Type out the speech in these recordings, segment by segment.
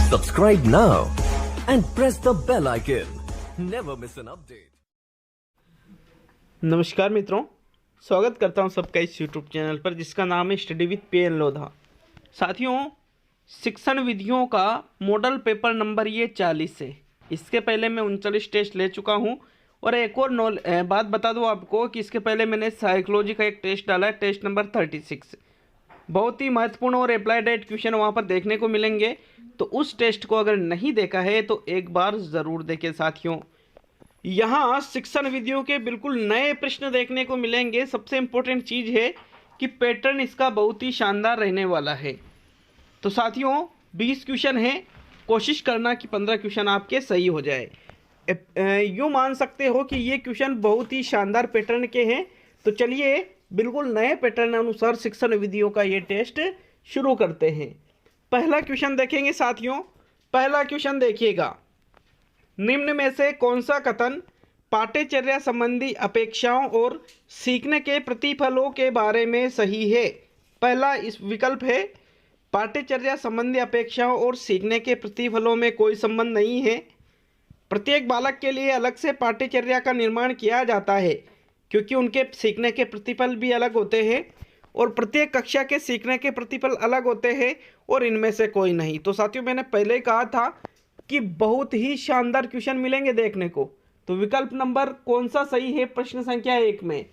Subscribe now and press the bell icon. Never miss an update. नमस्कार मित्रों, स्वागत करता हूं सबका इस YouTube चैनल पर जिसका नाम है स्टडी विद पीएन लोधा। साथियों, शिक्षण विधियों का मॉडल पेपर नंबर ये 40 है। इसके पहले मैं 39 टेस्ट ले चुका हूं और एक और बात बता दूं आपको कि इसके पहले मैंने साइकोलॉजी का एक टेस्ट डाला है, टेस्ट नंबर 36। बहुत ही महत्वपूर्ण और अप्लाइड क्वेश्चन वहाँ पर देखने को मिलेंगे, तो उस टेस्ट को अगर नहीं देखा है तो एक बार ज़रूर देखें। साथियों, यहाँ शिक्षण विधियों के बिल्कुल नए प्रश्न देखने को मिलेंगे। सबसे इम्पोर्टेंट चीज़ है कि पैटर्न इसका बहुत ही शानदार रहने वाला है। तो साथियों, 20 क्वेश्चन है, कोशिश करना कि 15 क्वेश्चन आपके सही हो जाए। यूँ मान सकते हो कि ये क्वेश्चन बहुत ही शानदार पैटर्न के हैं। तो चलिए बिल्कुल नए पैटर्न अनुसार शिक्षण विधियों का ये टेस्ट शुरू करते हैं। पहला क्वेश्चन देखेंगे साथियों। पहला क्वेश्चन देखिएगा, निम्न में से कौन सा कथन पाठ्यचर्या संबंधी अपेक्षाओं और सीखने के प्रतिफलों के बारे में सही है? पहला इस विकल्प है, पाठ्यचर्या संबंधी अपेक्षाओं और सीखने के प्रतिफलों में कोई संबंध नहीं है। प्रत्येक बालक के लिए अलग से पाठ्यचर्या का निर्माण किया जाता है क्योंकि उनके सीखने के प्रतिफल भी अलग होते हैं और प्रत्येक कक्षा के सीखने के प्रतिफल अलग होते हैं और इनमें से कोई नहीं। तो साथियों, मैंने पहले ही कहा था कि बहुत ही शानदार क्वेश्चन मिलेंगे देखने को। तो विकल्प नंबर कौन सा सही है प्रश्न संख्या 1 में?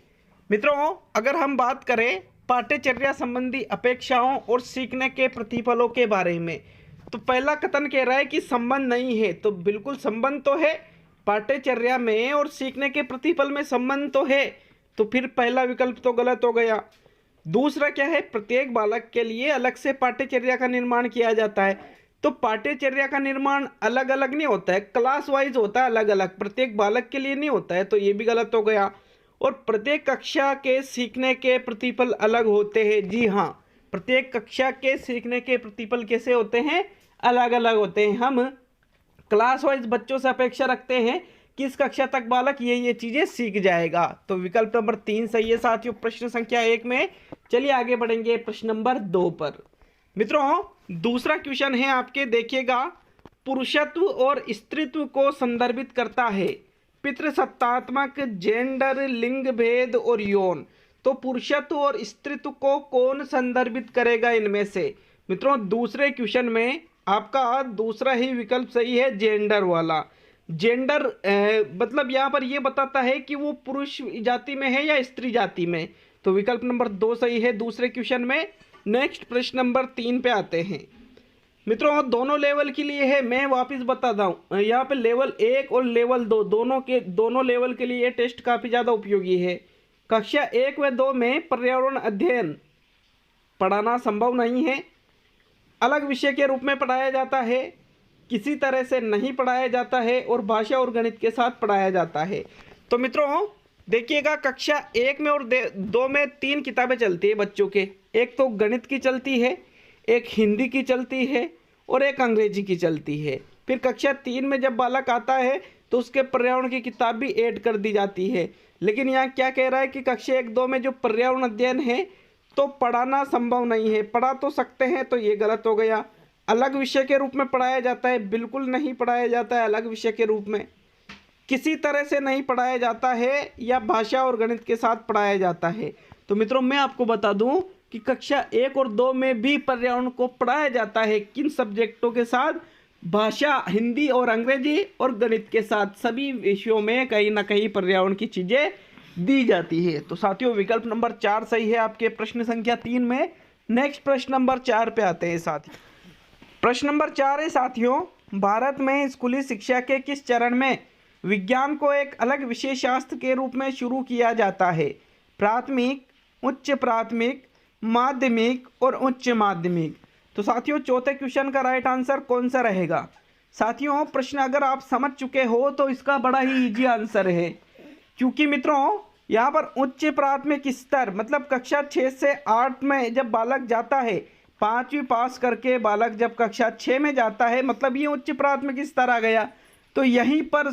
मित्रों, अगर हम बात करें पाठ्यचर्या संबंधी अपेक्षाओं और सीखने के प्रतिफलों के बारे में, तो पहला कथन कह रहा है कि संबंध नहीं है। तो बिल्कुल संबंध तो है, पाठ्यचर्या में और सीखने के प्रतिफल में संबंध तो है। तो फिर पहला विकल्प तो गलत हो गया। दूसरा क्या है, प्रत्येक बालक के लिए अलग से पाठ्यचर्या का निर्माण किया जाता है। तो पाठ्यचर्या का निर्माण अलग अलग नहीं होता है, क्लास वाइज होता है, अलग अलग, प्रत्येक बालक के लिए नहीं होता है। तो ये भी गलत हो गया। और प्रत्येक कक्षा के सीखने के प्रतिफल अलग होते हैं। जी हाँ, प्रत्येक कक्षा के सीखने के प्रतिफल कैसे होते हैं? अलग अलग होते हैं। हम क्लास वाइज बच्चों से अपेक्षा रखते हैं कि इस कक्षा तक बालक ये चीज़ें सीख जाएगा। तो विकल्प नंबर 3 सही है साथियों प्रश्न संख्या 1 में। चलिए आगे बढ़ेंगे प्रश्न नंबर 2 पर। मित्रों, दूसरा क्वेश्चन है आपके, देखिएगा, पुरुषत्व और स्त्रीत्व को संदर्भित करता है। पितृसत्तात्मक, जेंडर, लिंग भेद और यौन। तो पुरुषत्व और स्त्रीत्व को कौन संदर्भित करेगा इनमें से? मित्रों, दूसरे क्वेश्चन में आपका दूसरा ही विकल्प सही है, जेंडर वाला। जेंडर मतलब यहाँ पर ये बताता है कि वो पुरुष जाति में है या स्त्री जाति में। तो विकल्प नंबर 2 सही है दूसरे क्वेश्चन में। नेक्स्ट प्रश्न नंबर 3 पे आते हैं। मित्रों, दोनों लेवल के लिए है, मैं वापस बताता हूँ। यहाँ पे लेवल 1 और लेवल 2 दोनों लेवल के लिए ये टेस्ट काफ़ी ज़्यादा उपयोगी है। कक्षा 1 व 2 में पर्यावरण अध्ययन पढ़ाना संभव नहीं है, अलग विषय के रूप में पढ़ाया जाता है, किसी तरह से नहीं पढ़ाया जाता है और भाषा और गणित के साथ पढ़ाया जाता है। तो मित्रों देखिएगा, कक्षा 1 में और 2 में 3 किताबें चलती है बच्चों के। एक तो गणित की चलती है, एक हिंदी की चलती है और एक अंग्रेजी की चलती है। फिर कक्षा 3 में जब बालक आता है तो उसके पर्यावरण की किताब भी ऐड कर दी जाती है। लेकिन यहाँ क्या कह रहा है कि कक्षा 1-2 में जो पर्यावरण अध्ययन है तो पढ़ाना संभव नहीं है। पढ़ा तो सकते हैं, तो ये गलत हो गया। अलग विषय के रूप में पढ़ाया जाता है, बिल्कुल नहीं पढ़ाया जाता है अलग विषय के रूप में। किसी तरह से नहीं पढ़ाया जाता है या भाषा और गणित के साथ पढ़ाया जाता है। तो मित्रों, मैं आपको बता दूं कि कक्षा 1 और 2 में भी पर्यावरण को पढ़ाया जाता है। किन सब्जेक्टों के साथ? भाषा, हिंदी और अंग्रेजी और गणित के साथ सभी विषयों में कहीं ना कहीं पर्यावरण की चीज़ें दी जाती है। तो साथियों, विकल्प नंबर 4 सही है आपके प्रश्न संख्या 3 में। नेक्स्ट प्रश्न नंबर 4 पे आते हैं साथियों। प्रश्न नंबर 4 है साथियों, भारत में स्कूली शिक्षा के किस चरण में विज्ञान को एक अलग विषय शास्त्र के रूप में शुरू किया जाता है? प्राथमिक, उच्च प्राथमिक, माध्यमिक और उच्च माध्यमिक। तो साथियों, चौथे क्वेश्चन का राइट आंसर कौन सा रहेगा? साथियों, प्रश्न अगर आप समझ चुके हो तो इसका बड़ा ही इजी आंसर है, क्योंकि मित्रों यहाँ पर उच्च प्राथमिक स्तर मतलब कक्षा 6 से 8 में जब बालक जाता है, 5वीं पास करके बालक जब कक्षा 6 में जाता है, मतलब ये उच्च प्राथमिक स्तर आ गया। तो यहीं पर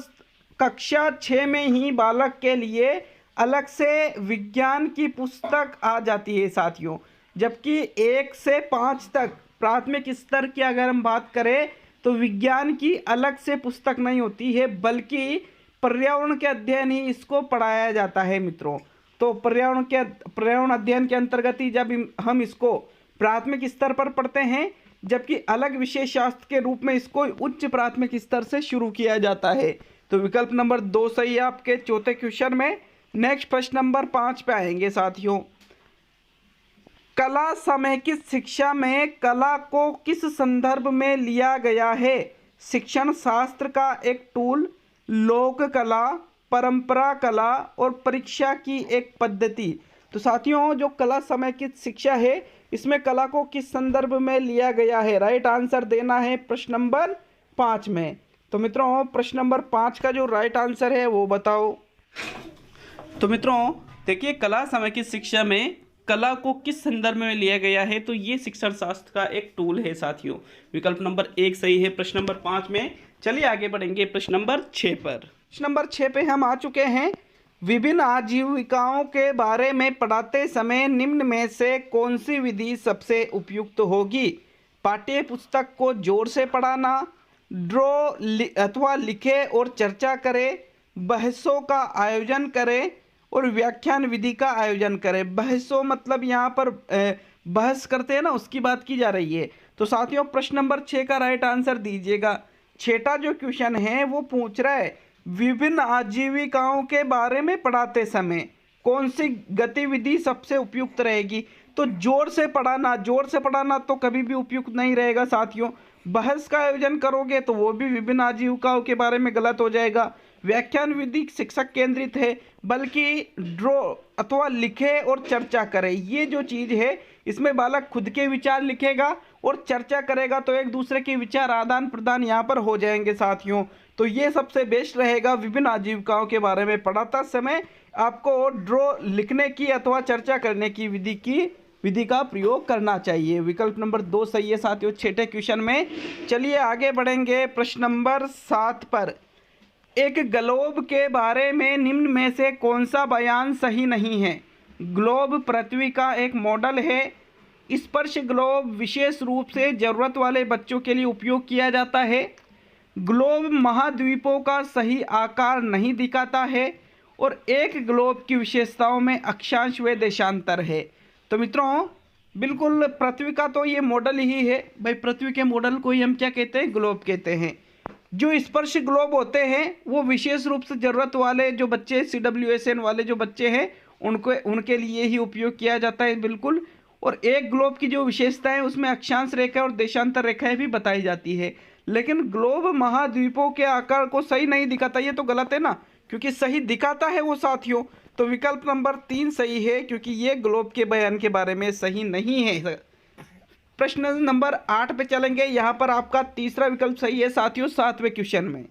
कक्षा 6 में ही बालक के लिए अलग से विज्ञान की पुस्तक आ जाती है साथियों। जबकि 1 से 5 तक प्राथमिक स्तर की अगर हम बात करें तो विज्ञान की अलग से पुस्तक नहीं होती है, बल्कि पर्यावरण के अध्ययन ही इसको पढ़ाया जाता है मित्रों। तो पर्यावरण अध्ययन के अंतर्गत ही जब हम इसको प्राथमिक स्तर पर पढ़ते हैं, जबकि अलग विषय शास्त्र के रूप में इसको उच्च प्राथमिक स्तर से शुरू किया जाता है। तो विकल्प नंबर 2 सही है आपके चौथे क्वेश्चन में। नेक्स्ट प्रश्न नंबर 5 पे आएंगे साथियों। कला समेकित शिक्षा में कला को किस संदर्भ में लिया गया है? शिक्षण शास्त्र का एक टूल, लोक कला, परंपरा कला और परीक्षा की एक पद्धति। तो साथियों जो कला समेकित शिक्षा है, इसमें कला को किस संदर्भ में लिया गया है? राइट आंसर देना है प्रश्न नंबर 5 में। तो मित्रों प्रश्न नंबर 5 का जो राइट आंसर है वो बताओ। तो मित्रों देखिए, कला समेकित शिक्षा में कला को किस संदर्भ में लिया गया है, तो ये शिक्षण शास्त्र का एक टूल है साथियों। विकल्प नंबर 1 सही है प्रश्न नंबर 5 में। चलिए आगे बढ़ेंगे प्रश्न नंबर 6 पर। प्रश्न नंबर 6 पे हम आ चुके हैं। विभिन्न आजीविकाओं के बारे में पढ़ाते समय निम्न में से कौन सी विधि सबसे उपयुक्त होगी? पाठ्य पुस्तक को जोर से पढ़ाना, ड्रॉ अथवा लिखे और चर्चा करें, बहसों का आयोजन करें और व्याख्यान विधि का आयोजन करें। बहसों मतलब यहाँ पर बहस करते हैं ना, उसकी बात की जा रही है। तो साथियों प्रश्न नंबर 6 का राइट आंसर दीजिएगा। छठा जो क्वेश्चन है वो पूछ रहा है विभिन्न आजीविकाओं के बारे में पढ़ाते समय कौन सी गतिविधि सबसे उपयुक्त रहेगी? तो जोर से पढ़ाना तो कभी भी उपयुक्त नहीं रहेगा साथियों। बहस का आयोजन करोगे तो वो भी विभिन्न आजीविकाओं के बारे में गलत हो जाएगा। व्याख्यान विधि शिक्षक केंद्रित है, बल्कि ड्रॉ अथवा लिखे और चर्चा करे, ये जो चीज़ है इसमें बालक खुद के विचार लिखेगा और चर्चा करेगा, तो एक दूसरे के विचार आदान प्रदान यहाँ पर हो जाएंगे साथियों। तो ये सबसे बेस्ट रहेगा। विभिन्न आजीविकाओं के बारे में पढ़ाता समय आपको ड्रॉ लिखने की अथवा चर्चा करने की विधि का प्रयोग करना चाहिए। विकल्प नंबर 2 सही है साथियों छठे क्वेश्चन में। चलिए आगे बढ़ेंगे प्रश्न नंबर 7 पर। एक ग्लोब के बारे में निम्न में से कौन सा बयान सही नहीं है? ग्लोब पृथ्वी का एक मॉडल है। स्पर्श ग्लोब विशेष रूप से ज़रूरत वाले बच्चों के लिए उपयोग किया जाता है। ग्लोब महाद्वीपों का सही आकार नहीं दिखाता है और एक ग्लोब की विशेषताओं में अक्षांश व देशांतर है। तो मित्रों बिल्कुल पृथ्वी का तो ये मॉडल ही है भाई, पृथ्वी के मॉडल को ही हम क्या कहते हैं? ग्लोब कहते हैं। जो स्पर्श ग्लोब होते हैं वो विशेष रूप से ज़रूरत वाले जो बच्चे CWSN वाले जो बच्चे हैं उनके लिए ही उपयोग किया जाता है बिल्कुल। और एक ग्लोब की जो विशेषता है उसमें अक्षांश रेखा और देशांतर रेखाएं भी बताई जाती है। लेकिन ग्लोब महाद्वीपों के आकार को सही नहीं दिखाता, ये तो गलत है ना, क्योंकि सही दिखाता है वो साथियों। तो विकल्प नंबर 3 सही है, क्योंकि ये ग्लोब के बयान के बारे में सही नहीं है। प्रश्न नंबर 8 पे चलेंगे। यहाँ पर आपका तीसरा विकल्प सही है साथियों 7वें क्वेश्चन में।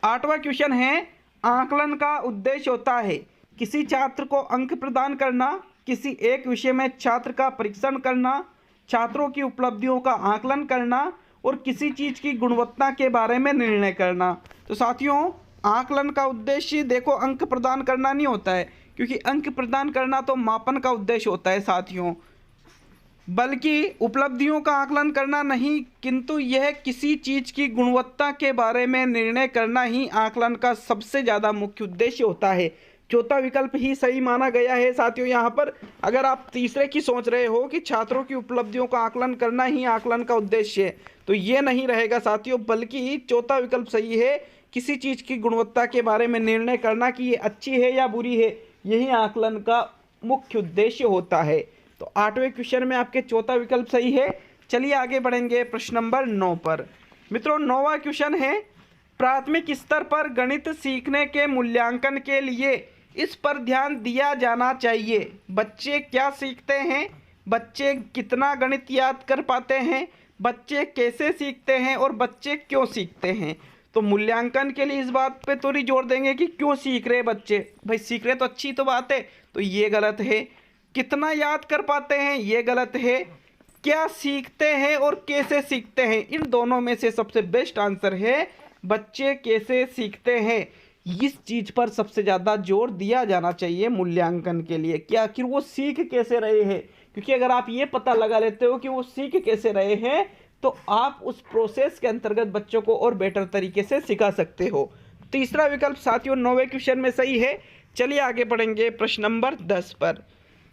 8वां क्वेश्चन है आकलन का उद्देश्य होता है किसी छात्र को अंक प्रदान करना, किसी एक विषय में छात्र का परीक्षण करना, छात्रों की उपलब्धियों का आकलन करना और किसी चीज़ की गुणवत्ता के बारे में निर्णय करना। तो साथियों आकलन का उद्देश्य देखो अंक प्रदान करना नहीं होता है, क्योंकि अंक प्रदान करना तो मापन का उद्देश्य होता है साथियों, बल्कि उपलब्धियों का आकलन करना नहीं, किंतु यह किसी चीज़ की गुणवत्ता के बारे में निर्णय करना ही आकलन का सबसे ज़्यादा मुख्य उद्देश्य होता है। चौथा विकल्प ही सही माना गया है साथियों। यहाँ पर अगर आप तीसरे की सोच रहे हो कि छात्रों की उपलब्धियों का आकलन करना ही आकलन का उद्देश्य है, तो ये नहीं रहेगा साथियों, बल्कि चौथा विकल्प सही है किसी चीज़ की गुणवत्ता के बारे में निर्णय करना कि ये अच्छी है या बुरी है, यही आकलन का मुख्य उद्देश्य होता है। तो 8वें क्वेश्चन में आपके चौथा विकल्प सही है। चलिए आगे बढ़ेंगे प्रश्न नंबर 9 पर। मित्रों 9वां क्वेश्चन है प्राथमिक स्तर पर गणित सीखने के मूल्यांकन के लिए इस पर ध्यान दिया जाना चाहिए। बच्चे क्या सीखते हैं, बच्चे कितना गणित याद कर पाते हैं, बच्चे कैसे सीखते हैं और बच्चे क्यों सीखते हैं। तो मूल्यांकन के लिए इस बात पे थोड़ी जोर देंगे कि क्यों सीख रहे बच्चे, भाई सीख रहे तो अच्छी तो बात है, तो ये गलत है। कितना याद कर पाते हैं, ये गलत है। क्या सीखते हैं और कैसे सीखते हैं, इन दोनों में से सबसे बेस्ट आंसर है बच्चे कैसे सीखते हैं। इस चीज़ पर सबसे ज़्यादा जोर दिया जाना चाहिए मूल्यांकन के लिए कि आखिर वो सीख कैसे रहे हैं, क्योंकि अगर आप ये पता लगा लेते हो कि वो सीख कैसे रहे हैं तो आप उस प्रोसेस के अंतर्गत बच्चों को और बेटर तरीके से सिखा सकते हो। तीसरा विकल्प साथियों 9वें क्वेश्चन में सही है। चलिए आगे बढ़ेंगे प्रश्न नंबर 10 पर।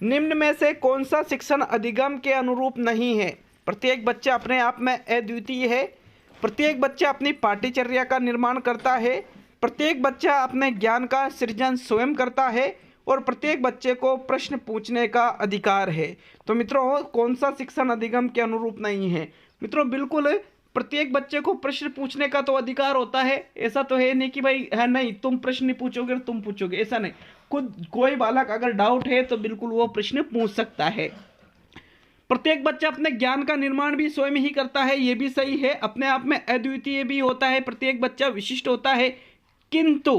निम्न में से कौन सा शिक्षण अधिगम के अनुरूप नहीं है? प्रत्येक बच्चा अपने आप में अद्वितीय है, प्रत्येक बच्चा अपनी पाठ्यचर्या का निर्माण करता है, प्रत्येक बच्चा अपने ज्ञान का सृजन स्वयं करता है और प्रत्येक बच्चे को प्रश्न पूछने का अधिकार है। तो मित्रों कौन सा शिक्षण अधिगम के अनुरूप नहीं है? मित्रों बिल्कुल प्रत्येक बच्चे को प्रश्न पूछने का तो अधिकार होता है। ऐसा तो है नहीं कि भाई है नहीं तुम प्रश्न नहीं पूछोगे और तुम पूछोगे, ऐसा नहीं। खुद कोई बालक अगर डाउट है तो बिल्कुल वो प्रश्न पूछ सकता है। प्रत्येक बच्चा अपने ज्ञान का निर्माण भी स्वयं ही करता है, ये भी सही है। अपने आप में अद्वितीय भी होता है, प्रत्येक बच्चा विशिष्ट होता है, किंतु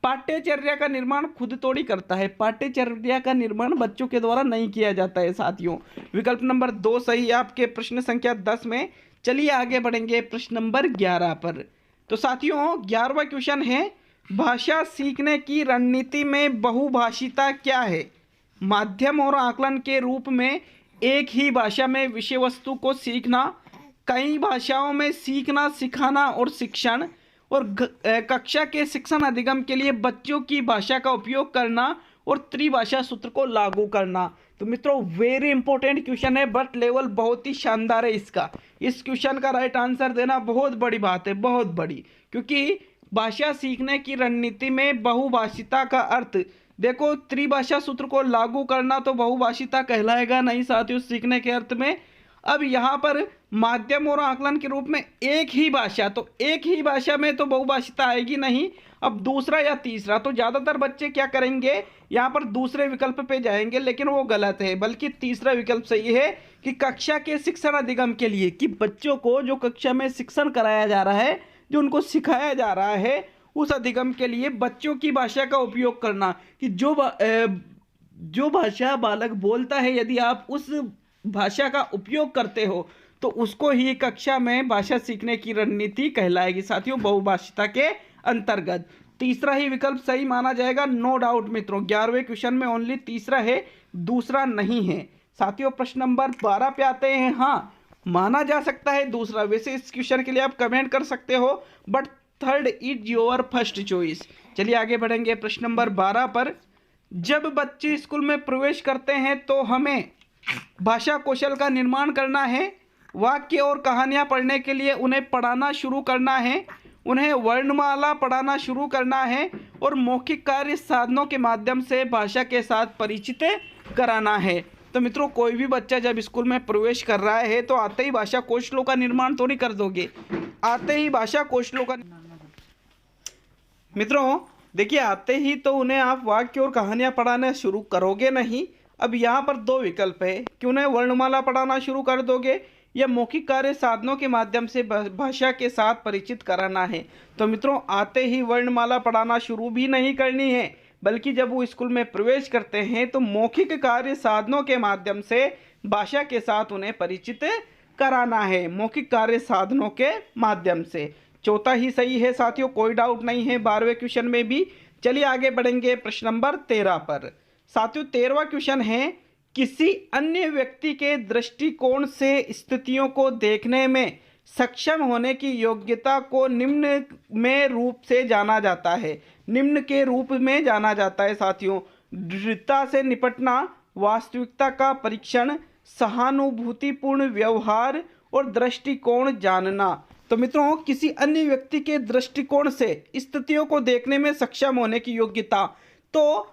पाठ्यचर्या का निर्माण खुद थोड़ी करता है। पाठ्यचर्या का निर्माण बच्चों के द्वारा नहीं किया जाता है साथियों। विकल्प नंबर 2 सही आपके प्रश्न संख्या 10 में। चलिए आगे बढ़ेंगे प्रश्न नंबर 11 पर। तो साथियों 11वां क्वेश्चन है, भाषा सीखने की रणनीति में बहुभाषिता क्या है? माध्यम और आकलन के रूप में एक ही भाषा में विषय वस्तु को सीखना, कई भाषाओं में सीखना, सिखाना और शिक्षण, और कक्षा के शिक्षण अधिगम के लिए बच्चों की भाषा का उपयोग करना और त्रिभाषा सूत्र को लागू करना। तो मित्रों वेरी इंपॉर्टेंट क्वेश्चन है, बट लेवल बहुत ही शानदार है इसका। इस क्वेश्चन का राइट आंसर देना बहुत बड़ी बात है, बहुत बड़ी, क्योंकि भाषा सीखने की रणनीति में बहुभाषिता का अर्थ देखो, त्रिभाषा सूत्र को लागू करना तो बहुभाषिता कहलाएगा नहीं साथियों सीखने के अर्थ में। अब यहाँ पर माध्यम और आकलन के रूप में एक ही भाषा, तो एक ही भाषा में तो बहुभाषिता आएगी नहीं। अब दूसरा या तीसरा, तो ज़्यादातर बच्चे क्या करेंगे यहाँ पर दूसरे विकल्प पे जाएंगे, लेकिन वो गलत है, बल्कि तीसरा विकल्प सही है कि कक्षा के शिक्षण अधिगम के लिए, कि बच्चों को जो कक्षा में शिक्षण कराया जा रहा है, जो उनको सिखाया जा रहा है, उस अधिगम के लिए बच्चों की भाषा का उपयोग करना, कि जो भाषा बालक बोलता है यदि आप उस भाषा का उपयोग करते हो तो उसको ही कक्षा में भाषा सीखने की रणनीति कहलाएगी साथियों बहुभाषिता के अंतर्गत। तीसरा ही विकल्प सही माना जाएगा, नो डाउट मित्रों। 11वें क्वेश्चन में ओनली तीसरा है, दूसरा नहीं है साथियों। प्रश्न नंबर 12 पे आते हैं। हाँ माना जा सकता है दूसरा, वैसे इस क्वेश्चन के लिए आप कमेंट कर सकते हो, but third is your first choice. चलिए आगे बढ़ेंगे प्रश्न नंबर 12 पर। जब बच्चे स्कूल में प्रवेश करते हैं तो हमें भाषा कौशल का निर्माण करना है, वाक्य और कहानियाँ पढ़ने के लिए उन्हें पढ़ाना शुरू करना है, उन्हें वर्णमाला पढ़ाना शुरू करना है और मौखिक कार्य साधनों के माध्यम से भाषा के साथ परिचित कराना है। तो मित्रों कोई भी बच्चा जब स्कूल में प्रवेश कर रहा है तो आते ही भाषा कौशलों का निर्माण तो नहीं कर दोगे, आते ही भाषा कौशलों का मित्रों देखिए आते ही तो उन्हें आप वाक्य और कहानियाँ पढ़ाना शुरू करोगे नहीं। अब यहाँ पर 2 विकल्प है कि उन्हें वर्णमाला पढ़ाना शुरू कर दोगे या मौखिक कार्य साधनों के माध्यम से भाषा के साथ परिचित कराना है। तो मित्रों आते ही वर्णमाला पढ़ाना शुरू भी नहीं करनी है, बल्कि जब वो स्कूल में प्रवेश करते हैं तो मौखिक कार्य साधनों के माध्यम से भाषा के साथ उन्हें परिचित कराना है, मौखिक कार्य साधनों के माध्यम से। चौथा ही सही है साथियों, कोई डाउट नहीं है 12वें क्वेश्चन में भी। चलिए आगे बढ़ेंगे प्रश्न नंबर 13 पर। साथियों 13वां क्वेश्चन है, किसी अन्य व्यक्ति के दृष्टिकोण से स्थितियों को देखने में सक्षम होने की योग्यता को निम्न में रूप से जाना जाता है, निम्न के रूप में जाना जाता है साथियों। दृढ़ता से निपटना, वास्तविकता का परीक्षण, सहानुभूतिपूर्ण व्यवहार और दृष्टिकोण जानना। तो मित्रों किसी अन्य व्यक्ति के दृष्टिकोण से स्थितियों को देखने में सक्षम होने की योग्यता, तो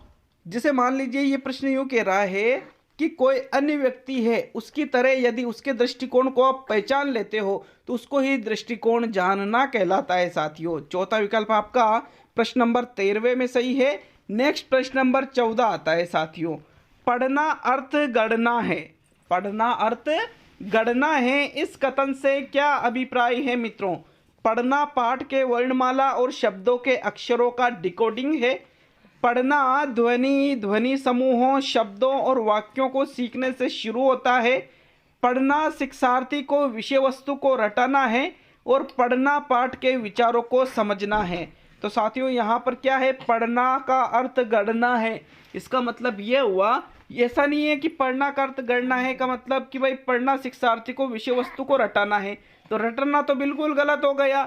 जैसे मान लीजिए ये प्रश्न यूँ कह रहा है कि कोई अन्य व्यक्ति है उसकी तरह यदि उसके दृष्टिकोण को आप पहचान लेते हो तो उसको ही दृष्टिकोण जानना कहलाता है साथियों। चौथा विकल्प आपका प्रश्न नंबर 13वें में सही है। नेक्स्ट प्रश्न नंबर 14 आता है साथियों, पढ़ना अर्थ गढ़ना है, पढ़ना अर्थ गढ़ना है, इस कथन से क्या अभिप्राय है मित्रों? पढ़ना पाठ के वर्णमाला और शब्दों के अक्षरों का डिकोडिंग है, पढ़ना ध्वनि समूहों, शब्दों और वाक्यों को सीखने से शुरू होता है, पढ़ना शिक्षार्थी को विषय वस्तु को रटाना है और पढ़ना पाठ के विचारों को समझना है। तो साथियों यहाँ पर क्या है, पढ़ना का अर्थ गढ़ना है, इसका मतलब ये हुआ ऐसा नहीं है कि पढ़ना का अर्थ गढ़ना है का मतलब कि भाई पढ़ना शिक्षार्थी को विषय वस्तु को रटाना है, तो रटना तो बिल्कुल गलत हो गया।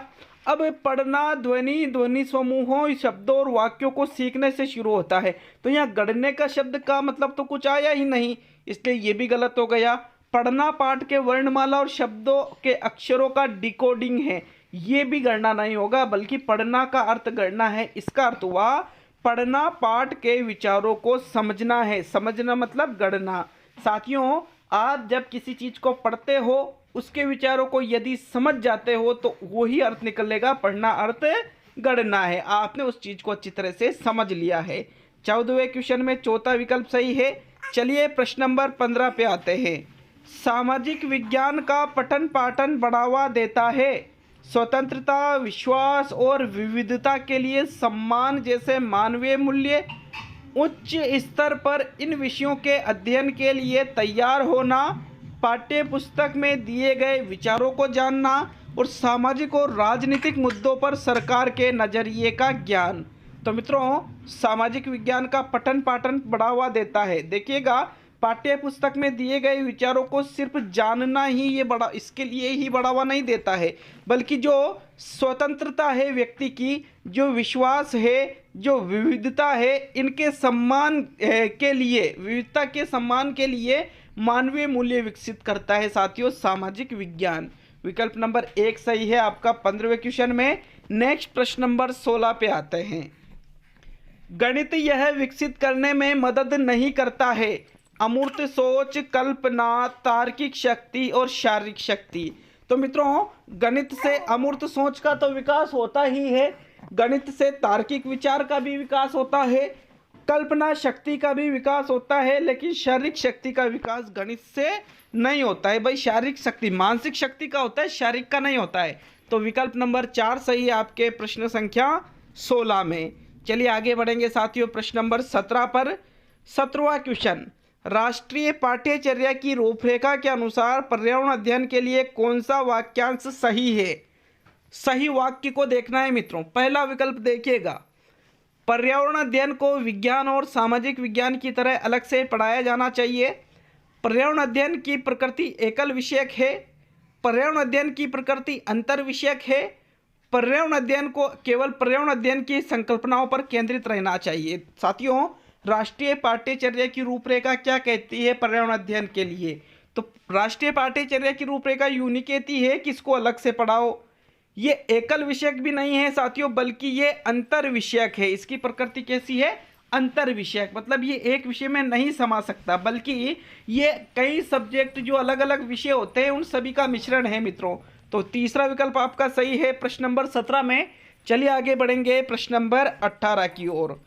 अब पढ़ना ध्वनि समूहों, शब्दों और वाक्यों को सीखने से शुरू होता है, तो यहाँ गढ़ने का शब्द का मतलब तो कुछ आया ही नहीं, इसलिए ये भी गलत हो गया। पढ़ना पाठ के वर्णमाला और शब्दों के अक्षरों का डिकोडिंग है, ये भी गढ़ना नहीं होगा, बल्कि पढ़ना का अर्थ गढ़ना है। इसका अर्थ हुआ पढ़ना पाठ के विचारों को समझना है, समझना मतलब गढ़ना। साथियों, आप जब किसी चीज को पढ़ते हो उसके विचारों को यदि समझ जाते हो तो वही अर्थ निकलेगा, पढ़ना अर्थ गढ़ना है। आपने उस चीज को अच्छी तरह से समझ लिया है। 14वें क्वेश्चन में चौथा विकल्प सही है। चलिए प्रश्न नंबर 15 पे आते हैं। सामाजिक विज्ञान का पठन पाठन बढ़ावा देता है। स्वतंत्रता, विश्वास और विविधता के लिए सम्मान जैसे मानवीय मूल्य, उच्च स्तर पर इन विषयों के अध्ययन के लिए तैयार होना, पाठ्य पुस्तक में दिए गए विचारों को जानना और सामाजिक और राजनीतिक मुद्दों पर सरकार के नज़रिए का ज्ञान। तो मित्रों, सामाजिक विज्ञान का पठन पाठन बढ़ावा देता है। देखिएगा, पाठ्य पुस्तक में दिए गए विचारों को सिर्फ जानना ही ये बड़ा इसके लिए ही बढ़ावा नहीं देता है, बल्कि जो स्वतंत्रता है व्यक्ति की, जो विश्वास है, जो विविधता है, इनके सम्मान के लिए, विविधता के सम्मान के लिए मानवीय मूल्य विकसित करता है। साथियों, सामाजिक विज्ञान विकल्प नंबर 1 सही है आपका 15वें क्वेश्चन में। नेक्स्ट प्रश्न नंबर 16 पे आते हैं। गणित यह विकसित करने में मदद नहीं करता है। अमूर्त सोच, कल्पना, तार्किक शक्ति और शारीरिक शक्ति। तो मित्रों, गणित से अमूर्त सोच का तो विकास होता ही है, गणित से तार्किक विचार का भी विकास होता है, कल्पना शक्ति का भी विकास होता है, लेकिन शारीरिक शक्ति का विकास गणित से नहीं होता है। भाई शारीरिक शक्ति मानसिक शक्ति का होता है, शारीरिक का नहीं होता है। तो विकल्प नंबर 4 सही है आपके प्रश्न संख्या 16 में। चलिए आगे बढ़ेंगे साथियों प्रश्न नंबर 17 पर। 17वां क्वेश्चन, राष्ट्रीय पाठ्यचर्या की रूपरेखा के अनुसार पर्यावरण अध्ययन के लिए कौन सा वाक्यांश सही है? सही वाक्य को देखना है मित्रों। पहला विकल्प देखिएगा, पर्यावरण अध्ययन को विज्ञान और सामाजिक विज्ञान की तरह अलग से पढ़ाया जाना चाहिए। पर्यावरण अध्ययन की प्रकृति एकल विषयक है। पर्यावरण अध्ययन की प्रकृति अंतर विषयक है। पर्यावरण अध्ययन को केवल पर्यावरण अध्ययन की संकल्पनाओं पर केंद्रित रहना चाहिए। साथियों, राष्ट्रीय पाठ्यचर्या की रूपरेखा क्या कहती है पर्यावरण अध्ययन के लिए? तो राष्ट्रीय पाठ्यचर्या की रूपरेखा यूं नहीं कहती है कि इसको अलग से पढ़ाओ। ये एकल विषयक भी नहीं है साथियों, बल्कि ये अंतर विषयक है। इसकी प्रकृति कैसी है? अंतर विषयक, मतलब ये एक विषय में नहीं समा सकता, बल्कि ये कई सब्जेक्ट जो अलग अलग विषय होते हैं उन सभी का मिश्रण है मित्रों। तो तीसरा विकल्प आपका सही है प्रश्न नंबर 17 में। चलिए आगे बढ़ेंगे प्रश्न नंबर 18 की ओर।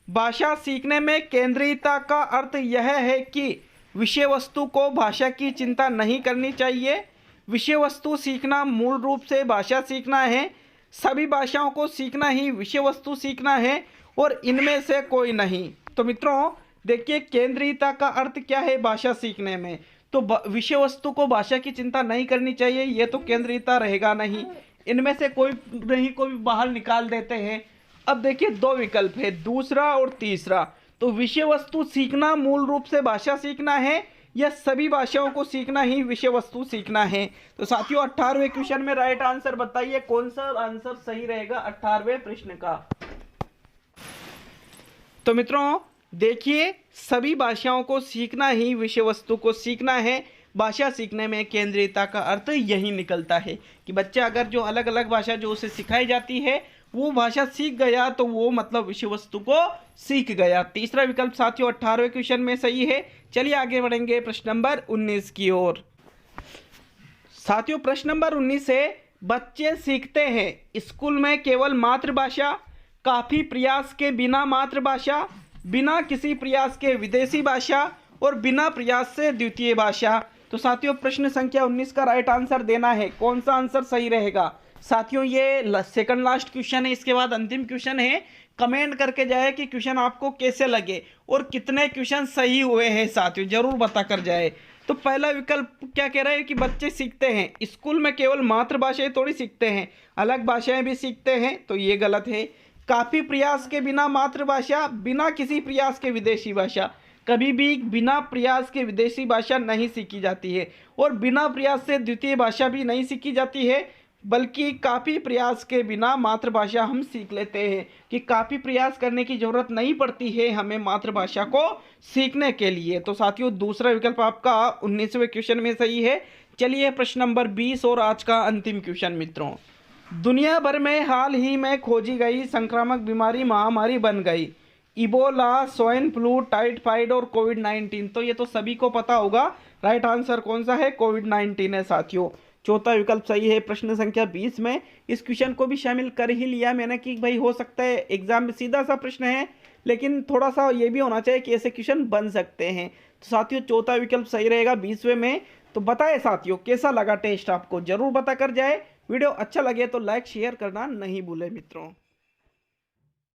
भाषा सीखने में केंद्रीयता का अर्थ यह है कि विषय वस्तु को भाषा की चिंता नहीं करनी चाहिए। विषय वस्तु सीखना मूल रूप से भाषा सीखना है। सभी भाषाओं को सीखना ही विषय वस्तु सीखना है और इनमें से कोई नहीं। तो मित्रों देखिए, केंद्रीयता का अर्थ क्या है भाषा सीखने में? तो विषय वस्तु को भाषा की चिंता नहीं करनी चाहिए, ये तो केंद्रीयता रहेगा नहीं। इनमें से कोई नहीं कोई बाहर निकाल देते हैं। अब देखिए, दो विकल्प है, दूसरा और तीसरा। तो विषय वस्तु सीखना मूल रूप से भाषा सीखना है या सभी भाषाओं को सीखना ही विषय वस्तु सीखना है? तो साथियों 18वें क्वेश्चन में राइट आंसर बताइए, कौन सा आंसर सही रहेगा 18वें प्रश्न का? तो मित्रों देखिए, सभी भाषाओं को सीखना ही विषय वस्तु को सीखना है। भाषा सीखने में केंद्रीयता का अर्थ यही निकलता है कि बच्चा अगर जो अलग अलग भाषा जो उसे सिखाई जाती है वो भाषा सीख गया तो वो मतलब विषय वस्तु को सीख गया। तीसरा विकल्प साथियों 18वें क्वेश्चन में सही है। चलिए आगे बढ़ेंगे प्रश्न नंबर 19 की ओर। साथियों प्रश्न नंबर 19 है, बच्चे सीखते हैं स्कूल में केवल मातृभाषा, काफी प्रयास के बिना मातृभाषा, बिना किसी प्रयास के विदेशी भाषा और बिना प्रयास से द्वितीय भाषा। तो साथियों प्रश्न संख्या 19 का राइट आंसर देना है, कौन सा आंसर सही रहेगा? साथियों ये सेकंड लास्ट क्वेश्चन है, इसके बाद अंतिम क्वेश्चन है। कमेंट करके जाए कि क्वेश्चन आपको कैसे लगे और कितने क्वेश्चन सही हुए हैं साथियों, जरूर बता कर जाए। तो पहला विकल्प क्या कह रहा है कि बच्चे सीखते हैं स्कूल में केवल मातृभाषाएं थोड़ी सीखते हैं, अलग भाषाएं भी सीखते हैं, तो ये गलत है। काफ़ी प्रयास के बिना मातृभाषा, बिना किसी प्रयास के विदेशी भाषा, कभी भी बिना प्रयास के विदेशी भाषा नहीं सीखी जाती है, और बिना प्रयास से द्वितीय भाषा भी नहीं सीखी जाती है, बल्कि काफ़ी प्रयास के बिना मातृभाषा हम सीख लेते हैं, कि काफ़ी प्रयास करने की ज़रूरत नहीं पड़ती है हमें मातृभाषा को सीखने के लिए। तो साथियों दूसरा विकल्प आपका 19वें क्वेश्चन में सही है। चलिए प्रश्न नंबर 20 और आज का अंतिम क्वेश्चन मित्रों। दुनिया भर में हाल ही में खोजी गई संक्रामक बीमारी महामारी बन गई। इबोला, स्वाइन फ्लू, टाइफाइड और कोविड-19। तो ये तो सभी को पता होगा, राइट आंसर कौन सा है? कोविड-19 है साथियों। चौथा विकल्प सही है प्रश्न संख्या 20 में। इस क्वेश्चन को भी शामिल कर ही लिया मैंने कि भाई हो सकता है एग्जाम में सीधा सा प्रश्न है, लेकिन थोड़ा सा ये भी होना चाहिए कि ऐसे क्वेश्चन बन सकते हैं। तो साथियों चौथा विकल्प सही रहेगा 20वें में। तो बताएं साथियों कैसा लगा टेस्ट, आपको जरूर बता कर जाए। वीडियो अच्छा लगे तो लाइक शेयर करना नहीं भूले मित्रों।